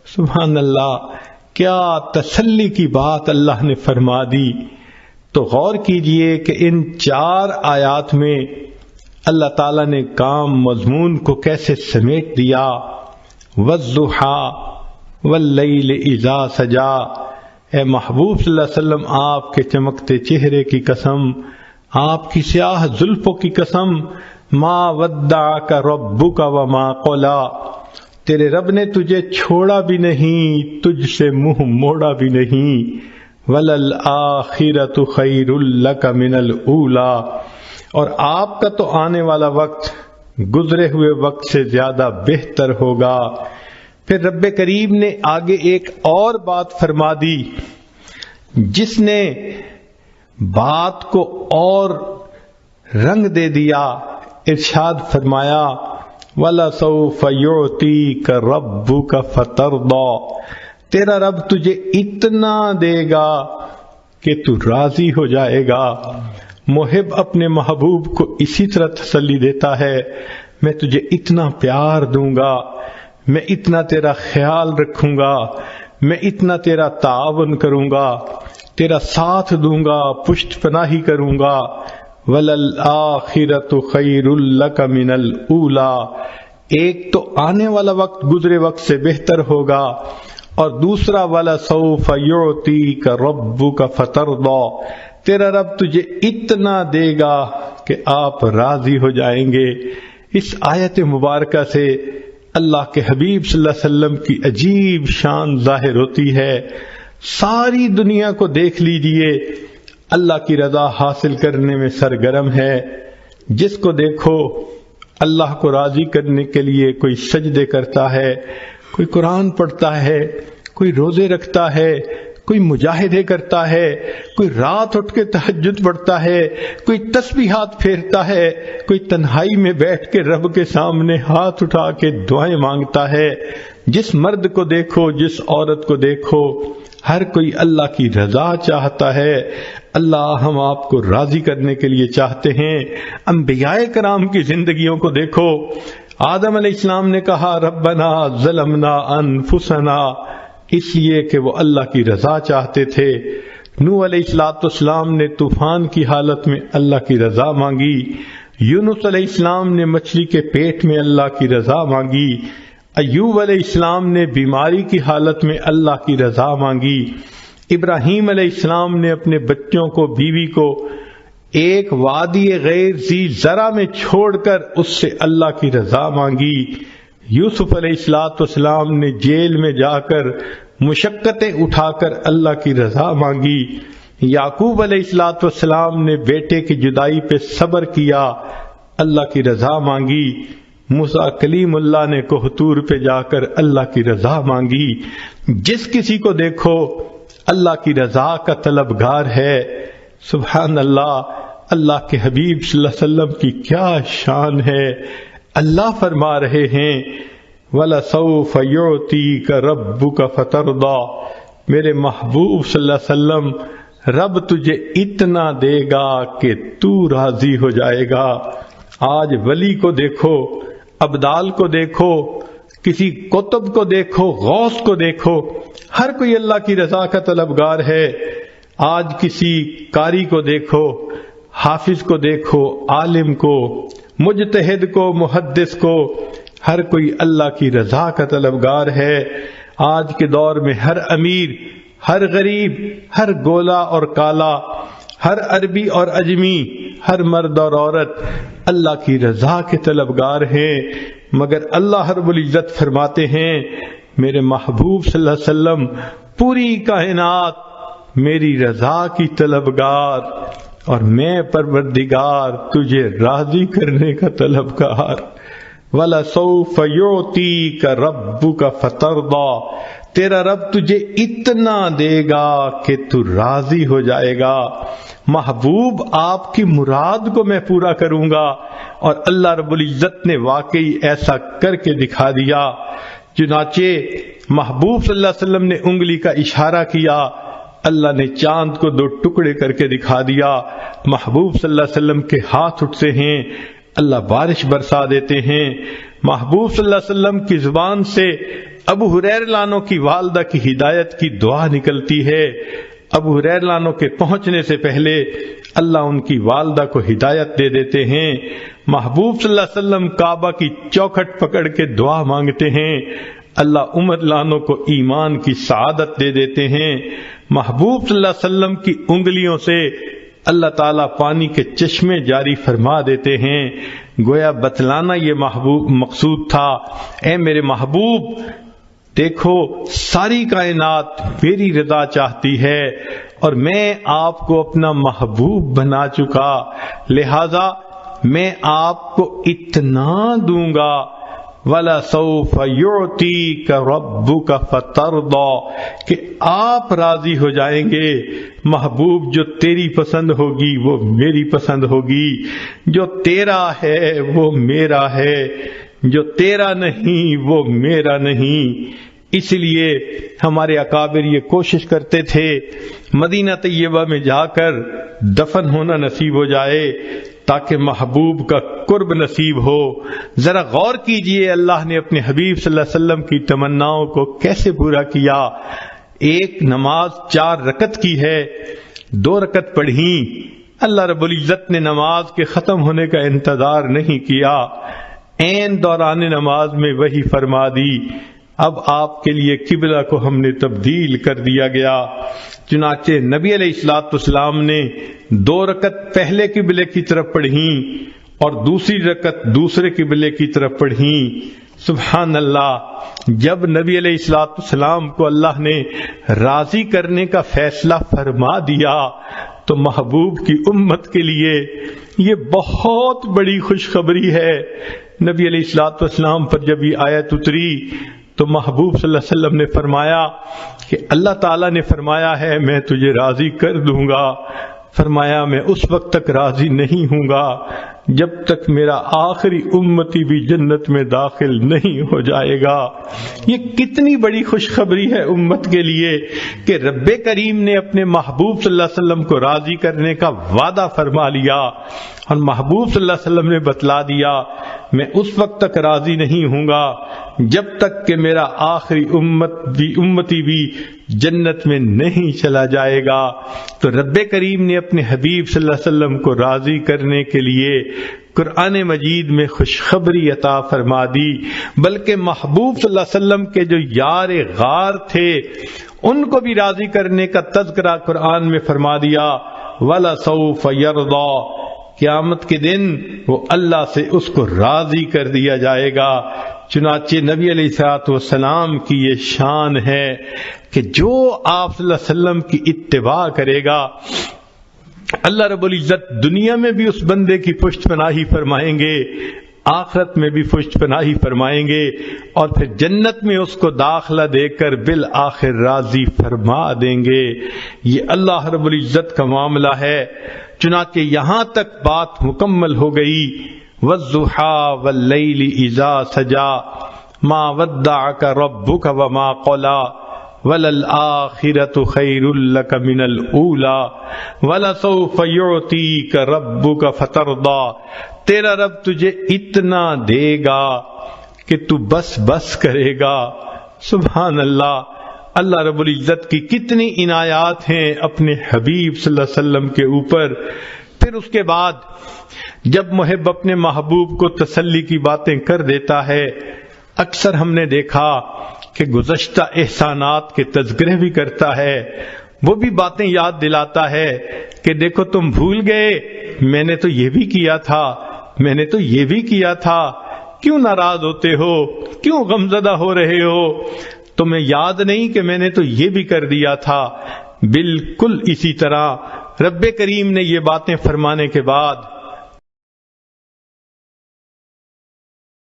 سبحان اللہ، کیا تسلی کی بات اللہ نے فرما دی۔ تو غور کیجئے کہ ان 4 آیات میں اللہ تعالیٰ نے کام مضمون کو کیسے سمیٹ دیا۔ وَالضُّحَىٰ وَاللَّيْلِ إِذَا سَجَىٰ، اے محبوب صلی اللہ علیہ وسلم، آپ کے چمکتے چہرے کی قسم، آپ کی سیاہ زلفوں کی قسم، مَا وَدَّعَكَ رَبُّكَ وَمَا قَلَىٰ، تیرے رب نے تجھے چھوڑا بھی نہیں، تجھ سے منہ موڑا بھی نہیں۔ وَلَلْآخِرَةُ خَيْرٌ لَكَ مِنَ الْأُولَىٰ، اور آپ کا تو آنے والا وقت گزرے ہوئے وقت سے زیادہ بہتر ہوگا۔ پھر رب کریم نے آگے ایک اور بات فرما دی جس نے بات کو اور رنگ دے دیا۔ ارشاد فرمایا وَلَسَوْفَ يُعْطِيكَ رَبُّكَ فَتَرْضَىٰ، تیرا رب تجھے اتنا دے گا کہ تو راضی ہو جائے گا۔ محب اپنے محبوب کو اسی طرح تسلی دیتا ہے، میں تجھے اتنا پیار دوں گا، میں اتنا تیرا خیال رکھوں گا، میں اتنا تیرا تعاون کروں گا، تیرا ساتھ دوں گا، پشت پناہی کروں گا۔ وَلَلْآخِرَةُ خَيْرٌ لَكَ مِنَ الْأُولَىٰ، ایک تو آنے والا وقت گزرے وقت سے بہتر ہوگا، اور دوسرا وَلَسَوْفَ يُعْطِيكَ رَبُّكَ فَتَرْضَىٰ، تیرا رب تجھے اتنا دے گا کہ آپ راضی ہو جائیں گے۔ اس آیت مبارکہ سے اللہ کے حبیب صلی اللہ علیہ وسلم کی عجیب شان ظاہر ہوتی ہے۔ ساری دنیا کو دیکھ لیجئے، اللہ کی رضا حاصل کرنے میں سرگرم ہے۔ جس کو دیکھو اللہ کو راضی کرنے کے لیے کوئی سجدے کرتا ہے، کوئی قرآن پڑھتا ہے، کوئی روزے رکھتا ہے، کوئی مجاہدے کرتا ہے، کوئی رات اٹھ کے تہجد پڑھتا ہے، کوئی تسبیحات پھیرتا ہے، کوئی تنہائی میں بیٹھ کے رب کے سامنے ہاتھ اٹھا کے دعائیں مانگتا ہے۔ جس مرد کو دیکھو، جس عورت کو دیکھو، ہر کوئی اللہ کی رضا چاہتا ہے۔ اللہ ہم آپ کو راضی کرنے کے لیے چاہتے ہیں۔ انبیاء کرام کی زندگیوں کو دیکھو، آدم علیہ السلام نے کہا ربنا ظلمنا انفسنا، اس لیے کہ وہ اللہ کی رضا چاہتے تھے۔ نوح علیہ السلام نے طوفان کی حالت میں اللہ کی رضا مانگی۔ یونس علیہ السلام نے مچھلی کے پیٹ میں اللہ کی رضا مانگی۔ ایوب علیہ السلام نے بیماری کی حالت میں اللہ کی رضا مانگی۔ ابراہیم علیہ السلام نے اپنے بچوں کو، بیوی کو ایک وادی غیر ذی زرع میں چھوڑ کر اس سے اللہ کی رضا مانگی۔ یوسف علیہ السلام نے جیل میں جا کر مشقتیں اٹھا کر اللہ کی رضا مانگی۔ یعقوب علیہ السلام نے بیٹے کی جدائی پہ صبر کیا، اللہ کی رضا مانگی۔ موسیٰ کلیم اللہ نے کوہتور پہ جا کر اللہ کی رضا مانگی۔ جس کسی کو دیکھو اللہ کی رضا کا طلبگار ہے۔ سبحان اللہ، اللہ کے حبیب صلی اللہ علیہ وسلم کی کیا شان ہے۔ اللہ فرما رہے ہیں وَلَسَوْفَ يُعْطِيكَ رَبُّكَ فَتَرْضَىٰ، میرے محبوب صلی اللہ علیہ وسلم، رب تجھے اتنا دے گا کہ تو راضی ہو جائے گا۔ آج ولی کو دیکھو، ابدال کو دیکھو، کسی قطب کو دیکھو، غوث کو دیکھو، ہر کوئی اللہ کی رضا کا طلبگار ہے۔ آج کسی قاری کو دیکھو، حافظ کو دیکھو، عالم کو، مجتہد کو، محدث کو، ہر کوئی اللہ کی رضا کا طلبگار ہے۔ آج کے دور میں ہر امیر، ہر غریب، ہر گولا اور کالا، ہر عربی اور عجمی، ہر مرد اور عورت اللہ کی رضا کے طلبگار ہیں۔ مگر اللہ رب العزت فرماتے ہیں میرے محبوب صلی اللہ علیہ وسلم، پوری کائنات میری رضا کی طلبگار، اور میں پروردگار تجھے راضی کرنے کا طلبگار۔ وَلَسَوْفَ يُعْطِيكَ رَبُّكَ فَتَرْضَىٰ، تیرا رب تجھے اتنا دے گا کہ تو راضی ہو جائے گا۔ محبوب آپ کی مراد کو میں پورا کروں گا، اور اللہ رب العزت نے واقعی ایسا کر کے دکھا دیا۔ چنانچہ محبوب صلی اللہ علیہ وسلم نے انگلی کا اشارہ کیا، اللہ نے چاند کو 2 ٹکڑے کر کے دکھا دیا۔ محبوب صلی اللہ علیہ وسلم کے ہاتھ اٹھتے ہیں، اللہ بارش برسا دیتے ہیں۔ محبوب صلی اللہ علیہ وسلم کی زبان سے ابو ہریرہ عنہ کی والدہ کی ہدایت کی دعا نکلتی ہے۔ ابو ہریرہ عنہ کے پہنچنے سے پہلے اللہ ان کی والدہ کو ہدایت دے دیتے ہیں۔ محبوب صلی اللہ علیہ وسلم کعبہ کی چوکھٹ پکڑ کے دعا مانگتے ہیں، اللہ عمر عنہ کو ایمان کی سعادت دے دیتے ہیں۔ محبوب صلی اللہ علیہ وسلم کی انگلیوں سے اللہ تعالیٰ پانی کے چشمے جاری فرما دیتے ہیں۔ گویا بتلانا یہ محبوب مقصود تھا، اے میرے محبوب دیکھو ساری کائنات میری رضا چاہتی ہے اور میں آپ کو اپنا محبوب بنا چکا، لہذا میں آپ کو اتنا دوں گا، وَلَسَوْفَ يُعْتِيكَ رَبُّكَ فَتَرْضَىٰ، کہ آپ راضی ہو جائیں گے۔ محبوب جو تیری پسند ہوگی وہ میری پسند ہوگی، جو تیرا ہے وہ میرا ہے، جو تیرا نہیں وہ میرا نہیں۔ اس لیے ہمارے اکابر یہ کوشش کرتے تھے مدینہ طیبہ میں جا کر دفن ہونا نصیب ہو جائے تاکہ محبوب کا قرب نصیب ہو۔ ذرا غور کیجئے اللہ نے اپنے حبیب صلی اللہ علیہ وسلم کی تمناؤں کو کیسے پورا کیا۔ ایک نماز 4 رکعت کی ہے، 2 رکعت پڑھی، اللہ رب العزت نے نماز کے ختم ہونے کا انتظار نہیں کیا، عین دوران نماز میں وحی فرما دی، اب آپ کے لیے قبلہ کو ہم نے تبدیل کر دیا گیا۔ چنانچہ نبی علیہ الصلوۃ والسلام نے 2 رکعت پہلے قبلے کی طرف پڑھیں اور دوسری رکعت دوسرے قبلے کی طرف پڑھیں۔ سبحان اللہ، جب نبی علیہ الصلوۃ والسلام کو اللہ نے راضی کرنے کا فیصلہ فرما دیا تو محبوب کی امت کے لیے یہ بہت بڑی خوشخبری ہے۔ نبی علیہ الصلوۃ والسلام پر جب یہ آیت اتری تو محبوب صلی اللہ علیہ وسلم نے فرمایا کہ اللہ تعالیٰ نے فرمایا ہے میں تجھے راضی کر دوں گا۔ فرمایا میں اس وقت تک راضی نہیں ہوں گا جب تک میرا آخری امتی بھی جنت میں داخل نہیں ہو جائے گا۔ یہ کتنی بڑی خوشخبری ہے امت کے لیے کہ رب کریم نے اپنے محبوب صلی اللہ علیہ وسلم کو راضی کرنے کا وعدہ فرما لیا اور محبوب صلی اللہ علیہ وسلم نے بتلا دیا میں اس وقت تک راضی نہیں ہوں گا جب تک کہ میرا آخری امتی بھی جنت میں نہیں چلا جائے گا۔ تو رب کریم نے اپنے حبیب صلی اللہ علیہ وسلم کو راضی کرنے کے لیے قرآن مجید میں خوشخبری عطا فرما دی، بلکہ محبوب صلی اللہ علیہ وسلم کے جو یار غار تھے ان کو بھی راضی کرنے کا تذکرہ قرآن میں فرما دیا، وَلَسَوْفَ يَرْضَىٰ، قیامت کے دن وہ اللہ سے اس کو راضی کر دیا جائے گا۔ چنانچہ نبی علیہ الصلوۃ والسلام کی یہ شان ہے کہ جو آپ صلی اللہ علیہ وسلم کی اتباع کرے گا اللہ رب العزت دنیا میں بھی اس بندے کی پشت پناہی فرمائیں گے، آخرت میں بھی پشت پناہی فرمائیں گے اور پھر جنت میں اس کو داخلہ دے کر بالآخر راضی فرما دیں گے۔ یہ اللہ رب العزت کا معاملہ ہے۔ چنانچہ یہاں تک بات مکمل ہو گئی، وَالضُّحَىٰ وَاللَّيْلِ إِذَا سَجَىٰ مَا وَدَّعَكَ رَبُّكَ وَمَا قَلَىٰ وَلَلْآخِرَةُ خَيْرٌ لَكَ مِنَ الْأُولَىٰ وَلَسَوْفَ يُعْطِيكَ رَبُّكَ فَتَرْضَىٰ، تیرا رب تجھے اتنا دے گا کہ تو بس بس کرے گا۔ سبحان اللہ، اللہ رب العزت کی کتنی عنایات ہیں اپنے حبیب صلی اللہ علیہ وسلم کے اوپر۔ پھر اس کے بعد جب محب اپنے محبوب کو تسلی کی باتیں کر دیتا ہے، اکثر ہم نے دیکھا کہ گزشتہ احسانات کے تذکرے بھی کرتا ہے، وہ بھی باتیں یاد دلاتا ہے کہ دیکھو تم بھول گئے میں نے تو یہ بھی کیا تھا، میں نے تو یہ بھی کیا تھا، کیوں ناراض ہوتے ہو، کیوں غمزدہ ہو رہے ہو، تمہیں یاد نہیں کہ میں نے تو یہ بھی کر دیا تھا۔ بالکل اسی طرح رب کریم نے یہ باتیں فرمانے کے بعد